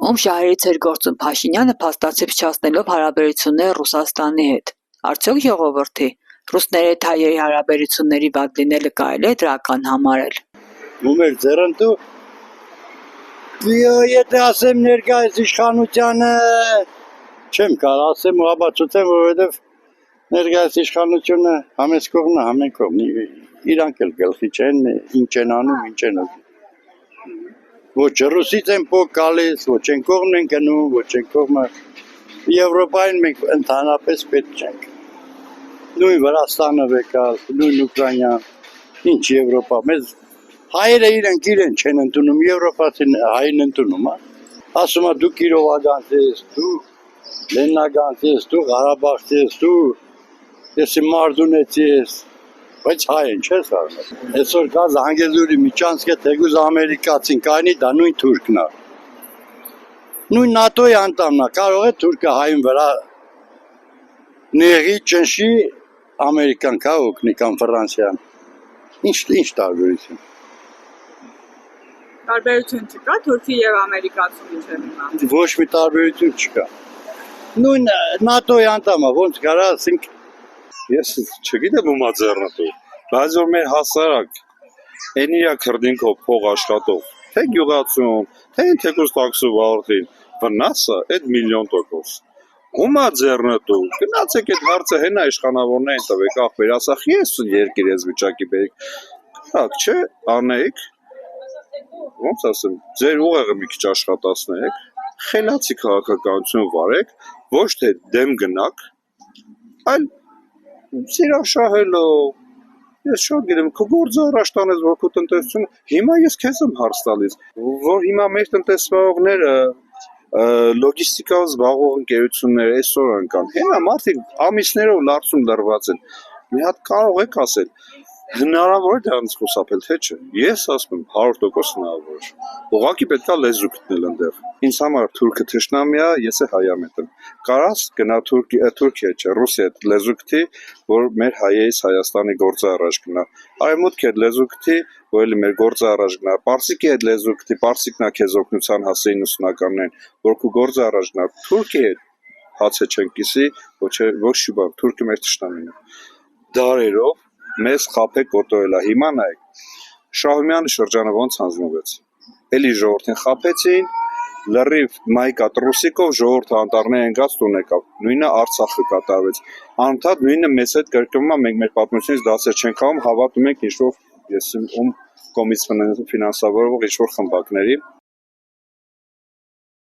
ում շահերից էր գործում Փաշինյանը փաստացի փչացնելով հարաբերությունները Ռուսաստանի հետ։ Արդյոք ժողովրդի ռուսների հետ հայերի հարաբերությունների վատ լինելը կարելի է դրական համարել։ Ու մեր ձեռնտու եթե ասեմ ներկայիս իշխանությանը չեմ կարող ասեմ ու ապացուցեմ, որովհետև ներկայիս իշխանությունը համես կողմն է, համեն կողմ իրանք էլ գլխի չեն, ինչ են անում, ինչ են ուզում։ Ոչ ռուսից են փոք գալիս, ոչ են կողմն են գնում, ոչ են կողմը Եվրոպային մենք ընդհանրապես պետք չենք։ Նույն Վրաստանը վեկալ, նույն Ուկրաինան, ինչ Եվրոպա, մեզ հայերը իրեն չեն ընդունում, Եվրոպացին հային ընդունում, ասում է դու Կիրովագանց ես, դու Լեննագանց ես, դու Ղարաբաղց ես, դու եսի Մարդունեց ես, բայց հայ են չես արնում։ Այսօր կա Զանգեզուրի միջանցքը թեկուզ ամերիկացին կայնի, դա նույն թուրքն է։ Նույն ՆԱՏՕ-ի անդամն է, կարող է թուրքը հային վրա նեղի ճնշի ամերիկան կա օգնի կամ Ֆրանսիան։ Ինչ տարբերություն։ Տարբերություն չկա Թուրքի եւ ամերիկացու միջեւ հիմա։ Ոչ մի տարբերություն չկա։ Նույն ՆԱՏՕ-ի անդամը ոնց կարա ասենք ես չգիտեմ ումա ձեռնտու, բայց որ մեր հասարակ այն իրա քրդինքով փող աշխատող, թե գյուղացուն, թե թեկուզ տաքսու վարորդին, վնասը այդ 1,000,000%։ Ումա ձեռնտու, գնացեք այդ հարցը հենա իշխանավորներին տվեք, ախպեր, ասախ ես երկիր ես վիճակի բերեք, հակ չէ, անեիք, ոնց ասեմ, ձեր ուղեղը մի քիչ աշխատացնեք, խելացի քաղաքականություն վարեք, ոչ թե դեմ գնաք, այլ սիրաշահելով, ես շատ գիտեմ, քո գործը առաջ տանես, որ քո տնտեսությունը, հիմա ես քեզ եմ հարց տալիս, որ հիմա մեր տնտեսվողները լոգիստիկայով զբաղվող ընկերությունները այսօր կան, հենա մարդիկ ամիսներով լարցում լրված են, մի հատ կարող եք ասել, հնարավոր է դրանից խուսափել, թե չէ, ես ասում եմ 100% հնարավոր է, ուղղակի պետք է լեզու գտնել ընդեղ, ինձ համար թուրքը թշնամի է, ես է հայամետ եմ, կարաս գնա Թուրքիա չէ, Ռուսիա հետ լեզու գտի, որ մեր հայերից Հայաստանի գործը առաջ գնա, Արևմուտքի հետ լեզու գտի, որ էլի մեր գործը առաջ գնա, Պարսիկի հետ լեզու գտի, Պարսիկն է քեզ օգնության հասե 90-ականներին, որ քո գործը առաջ գնա, Թուրքի հետ հացը չեն կիսի, ոչ մի բան, Թուրքը մեր թշնամին է, դարերով մեզ խափեք կոտորելա, հիմա նայեք, Շահումյանի շրջանը ոնց հանձնվեց, էլի ժողովրդին խափեցին, լրիվ մայկատ ռուսիկով ժողովրդը անտառներ ընկած տուն եկավ, նույնը Արցախը կատարվեց, անդադ նույնը մեզ հետ կրկնում է, մենք մեր պատմությունից դասեր չենք հանում, հավատում ենք ինչ-որ ում կողմից ֆինանսավորվող ինչ-որ խմբակների,